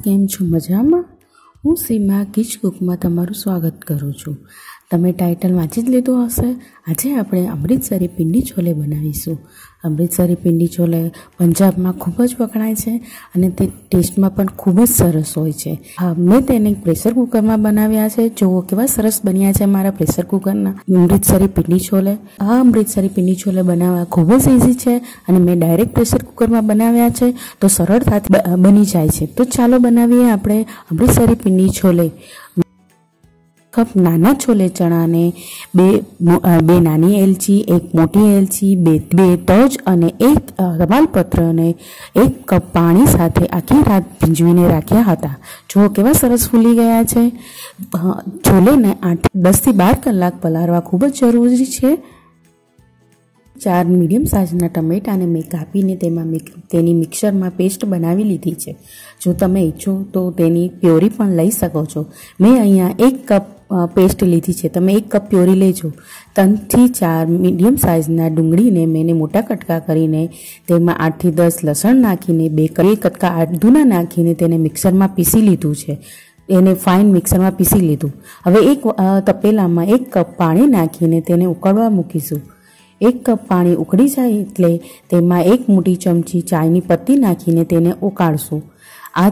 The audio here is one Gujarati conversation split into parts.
કેમ છો મજામાં? હું સીમા કિચકુકમાં તમારું સ્વાગત કરું છું. તમે ટાઇટલ વાંચી જ લીધું હશે. આજે આપણે અમૃતસરી પિંડી છોલે બનાવીશું. અમૃતસરી પિંડી છોલે પંજાબમાં ખૂબ જ વખણાય છે અને તે ટેસ્ટમાં પણ ખૂબ જ સરસ હોય છે. મેં તેને પ્રેશર કુકરમાં બનાવ્યા છે. જુઓ કેવા સરસ બન્યા છે મારા પ્રેશર કુકરના અમૃતસરી પિંડી છોલે. આ અમૃતસરી પિંડી છોલે બનાવવા ખૂબ જ ઇઝી છે અને મેં ડાયરેક્ટ પ્રેશર કુકરમાં બનાવ્યા છે તો સરળતાથી બની જાય છે. તો ચાલો બનાવીએ આપણે અમૃતસરી પિંડી છોલે. કપ નાના છોલે ચણાને, બે નાની એલચી, એક મોટી એલચી, બે તજ અને એક તમાલપત્રને 1 કપ પાણી સાથે આખી રાત ભીંજવીને રાખ્યા હતા. જુઓ કેવા સરસ ફૂલી ગયા છે. છોલેને 10 થી 12 કલાક પલાળવા ખૂબ જ જરૂરી છે. 4 મીડિયમ સાઇઝના ટમેટાને મેં કાપીને તેની મિક્સરમાં પેસ્ટ બનાવી લીધી છે. જો તમે ઈચ્છો તો તેની પ્યોરી પણ લઈ શકો છો. મેં અહીંયા 1 કપ પેસ્ટ લીધી છે. તમે 1 કપ પ્યોરી લેજો. 3 થી 4 મીડિયમ સાઇઝના ડુંગળીને મેં મોટા કટકા કરીને તેમાં 8 થી 10 લસણ નાખીને 2 કટકા આદુના નાખીને તેને મિક્સરમાં પીસી લીધું છે. એને ફાઇન મિક્સરમાં પીસી લીધું. હવે એક તપેલામાં 1 કપ પાણી નાખીને તેને ઉકળવા મૂકીશું. 1 કપ પાણી ઉકળી જાય એટલે તેમાં 1 મોટી ચમચી ચાયની પત્તી નાખીને તેને ઉકાળશું. આ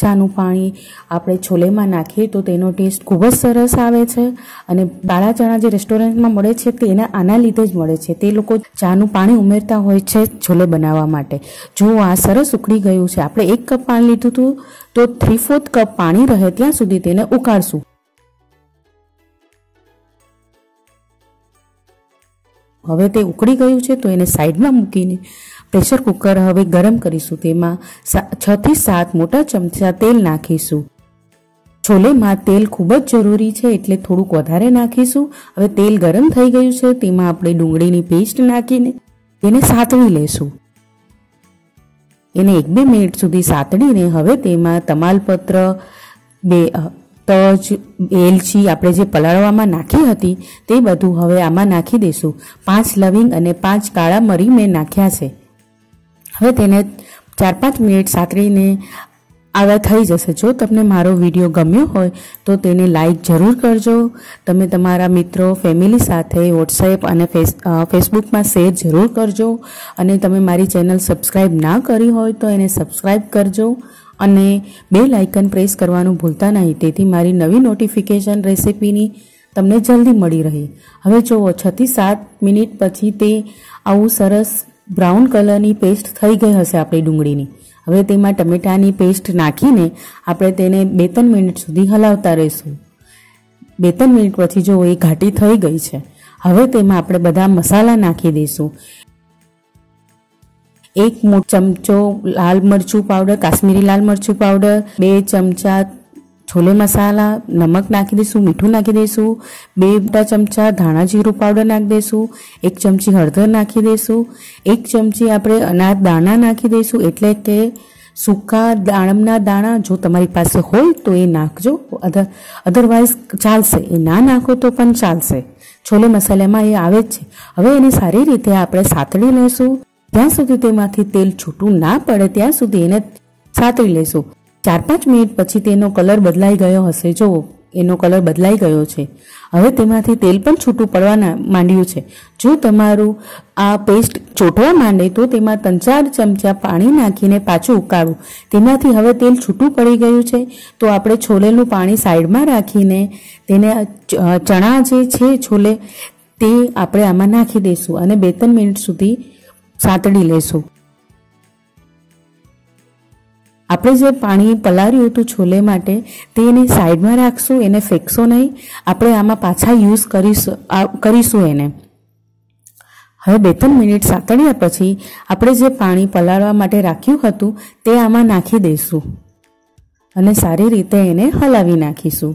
ચાનું પાણી આપણે છોલેમાં નાખીએ તો તેનો ટેસ્ટ ખૂબ જ સરસ આવે છે અને કાળા ચણા જે રેસ્ટોરન્ટમાં મળે છે તે આના લીધે જ મળે છે. તે લોકો ચાનું પાણી ઉમેરતા હોય છે છોલે બનાવવા માટે. જો આ સરસ ઉકળી ગયું છે, આપણે 1 કપ પાણી લીધું હતું તો 3/4 કપ પાણી રહે ત્યાં સુધી તેને ઉકાળશું. હવે તે ઉકળી ગયું છે તો એને સાઈડમાં મૂકીને પ્રેશર કુકર હવે ગરમ કરીશું. તેમાં 6 થી 7 મોટા ચમચા તેલ નાખીશું. છોલેમાં તેલ ખૂબ જ જરૂરી છે એટલે થોડુંક વધારે નાખીશું. હવે તેલ ગરમ થઈ ગયું છે તેમાં આપણે ડુંગળીની પેસ્ટ નાખીને તેને સાતળી લેશું. એને 1-2 મિનિટ સુધી સાતળીને હવે તેમાં તમાલપત્ર, તજ, એલચી આપણે જે પલાળવામાં નાખી હતી તે બધું હવે આમાં નાખી દઈશું. 5 લવિંગ અને 5 કાળા મરી મેં નાખ્યા છે. હવે તેને 4-5 મિનિટ સાતળીને આવા થઈ જશે. જો તમને મારો વિડીયો ગમ્યો હોય તો તેને લાઈક જરૂર કરજો. તમે તમારા મિત્રો, ફેમિલી સાથે વોટ્સએપ અને ફેસબુકમાં શેર જરૂર કરજો અને તમે મારી ચેનલ સબસ્ક્રાઈબ ના કરી હોય તો એને સબસ્ક્રાઈબ કરજો અને બેલ આઇકન પ્રેસ કરવાનું ભૂલતા નહીં, તેથી મારી નવી નોટિફિકેશન રેસિપીની તમને જલ્દી મળી રહે. હવે જુઓ 6 થી 7 મિનિટ પછી તે આવું સરસ બ્રાઉન કલરની પેસ્ટ થઈ ગઈ હશે આપણી ડુંગળીની. હવે તેમાં ટમેટાની પેસ્ટ નાખીને આપણે તેને 2-3 મિનિટ સુધી હલાવતા રહીશું. 2-3 મિનિટ પછી જો એ ઘાટી થઈ ગઈ છે. હવે તેમાં આપણે બધા મસાલા નાખી દઈશું. 1 મોટો ચમચો લાલ મરચું પાવડર, કાશ્મીરી લાલ મરચું પાવડર, 2 ચમચા છોલે મસાલા, નમક નાખી દઈશું, મીઠું નાખી દઈશું, 2 મોટા ચમચા ધાણા જીરું પાવડર નાખી દઈશું, 1 ચમચી હળદર નાખી દઈશું, 1 ચમચી આપણે અનાજ દાણા નાખી દઈશું એટલે કે સૂકા દાડમના દાણા. જો તમારી પાસે હોય તો એ નાખજો, અધરવાઇઝ ચાલશે. એ ના નાખો તો પણ ચાલશે. છોલે મસાલામાં એ આવે જ છે. હવે એને સારી રીતે આપણે સાતળી લઈશું. ત્યાં સુધી તેમાંથી તેલ છૂટું ના પડે ત્યાં સુધી એને સાતળી લઈશું. 4-5 મિનિટ પછી તેનો કલર બદલાઈ ગયો હશે. જો એનો કલર બદલાઈ ગયો છે. હવે તેમાંથી તેલ પણ છૂટું પડવા માંડ્યું છે. જો તમારું આ પેસ્ટ ચોંટવા માંડે તો તેમાં 3-4 ચમચા પાણી નાખીને પાછું ઉકાળવું. તેમાંથી હવે તેલ છૂટું પડી ગયું છે તો આપણે છોલેનું પાણી સાઈડમાં રાખીને તેને ચણા જે છે છોલે તે આપણે આમાં નાખી દઈશું અને 2-3 મિનિટ સુધી સાતળી લેશું. આપણે જે પાણી પલાળ્યું હતું છોલે માટે તેને સાઈડમાં રાખશું, એને ફેંકશો નહીં. આપણે આમાં પાછા યુઝ કરીશું એને. હવે 2-3 મિનિટ સાતળ્યા પછી આપણે જે પાણી પલાળવા માટે રાખ્યું હતું તે આમાં નાખી દઈશું અને સારી રીતે એને હલાવી નાખીશું.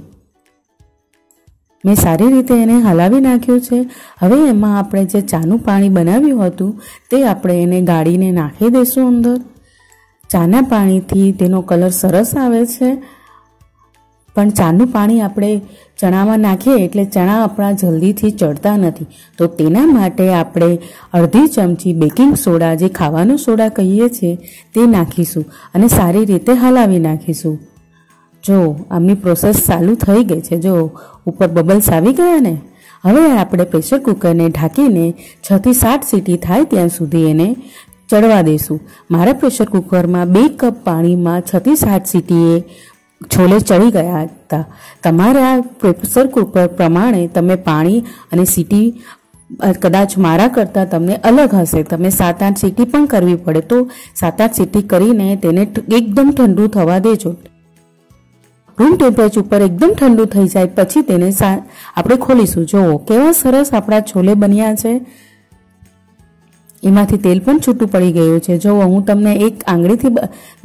મેં સારી રીતે એને હલાવી નાખ્યું છે. હવે એમાં આપણે જે ચાનું પાણી બનાવ્યું હતું તે આપણે એને ગાળીને નાખી દઈશું અંદર. ચાના પાણીથી તેનો કલર સરસ આવે છે. પણ ચાનું પાણી આપણે ચણામાં નાખીએ એટલે ચણા આપણા જલ્દીથી ચડતા નથી. તો તેના માટે આપણે અડધી ચમચી બેકિંગ સોડા, જે ખાવાનો સોડા કહીએ છીએ, તે નાખીશું અને સારી રીતે હલાવી નાખીશું. જો આમની પ્રોસેસ ચાલુ થઈ ગઈ છે. જો ઉપર બબલ્સ આવી ગયા ને. હવે આપણે પ્રેશર કુકરને ઢાંકીને 6 થી 7 સીટી થાય ત્યાં સુધી એને ચડવા દઈશું. મારા પ્રેશર કુકરમાં 2 કપ પાણીમાં 6 થી 7 સીટીએ છોલે ચડી ગયા હતા. તમારા પ્રેશર કુકર પ્રમાણે તમે પાણી અને સીટી કદાચ મારા કરતાં તમને અલગ હશે. તમે 7-8 સીટી પણ કરવી પડે તો 7-8 સીટી કરીને તેને એકદમ ઠંડુ થવા દેજો. રૂમ ટેમ્પરેચર ઉપર એકદમ ઠંડુ થઈ જાય પછી તેને આપણે ખોલીશું. જુઓ કેવા સરસ આપણા છોલે બન્યા છે. એમાંથી તેલ પણ છૂટું પડી ગયું છે. જુઓ હું તમને એક આંગળીથી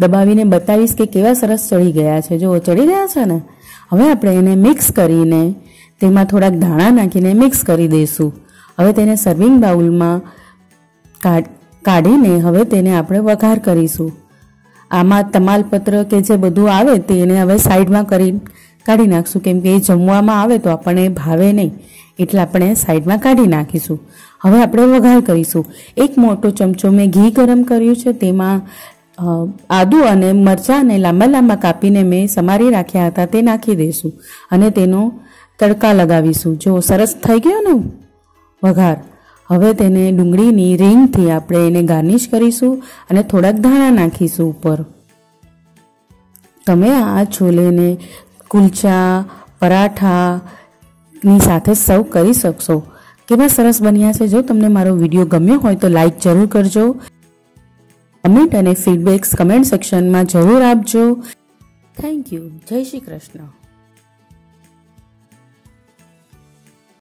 દબાવીને બતાવીશ કે કેવા સરસ ચડી ગયા છે. જુઓ ચડી ગયા છે ને. હવે આપણે એને મિક્સ કરીને તેમાં થોડાક દાણા નાખીને મિક્સ કરી દઈશું. હવે તેને સર્વિંગ બાઉલમાં કાઢીને હવે તેને આપણે વઘાર કરીશું. આમાં તમાલપત્ર કે જે બધું આવે તેને હવે સાઈડમાં કાઢી નાખશું, કેમ કે એ જમવામાં આવે તો આપણને ભાવે નહીં, એટલે આપણે સાઈડમાં કાઢી નાખીશું. હવે આપણે વઘાર કરીશું. 1 મોટો ચમચો મેં ઘી ગરમ કર્યું છે. તેમાં આદુ અને મરચાંને લાંબા લાંબા કાપીને મેં સમારી રાખ્યા હતા તે નાખી દઈશું અને તેનો તડકા લગાવીશું. જો સરસ થઈ ગયો ને વઘાર. હવે તેને ડુંગળીની રીંગથી આપણે એને ગાર્નિશ કરીશું અને થોડાક ધાણા નાખીશું ઉપર. તમે આ છોલેને કુલચા, પરાઠાની સાથે સર્વ કરી શકશો. કેવા સરસ બન્યા છે. જો તમને મારો વિડીયો ગમ્યો હોય તો લાઈક જરૂર કરજો. કમેન્ટ અને ફીડબેક્સ કમેન્ટ સેક્શનમાં જરૂર આપજો. Thank you. જય શ્રી કૃષ્ણ.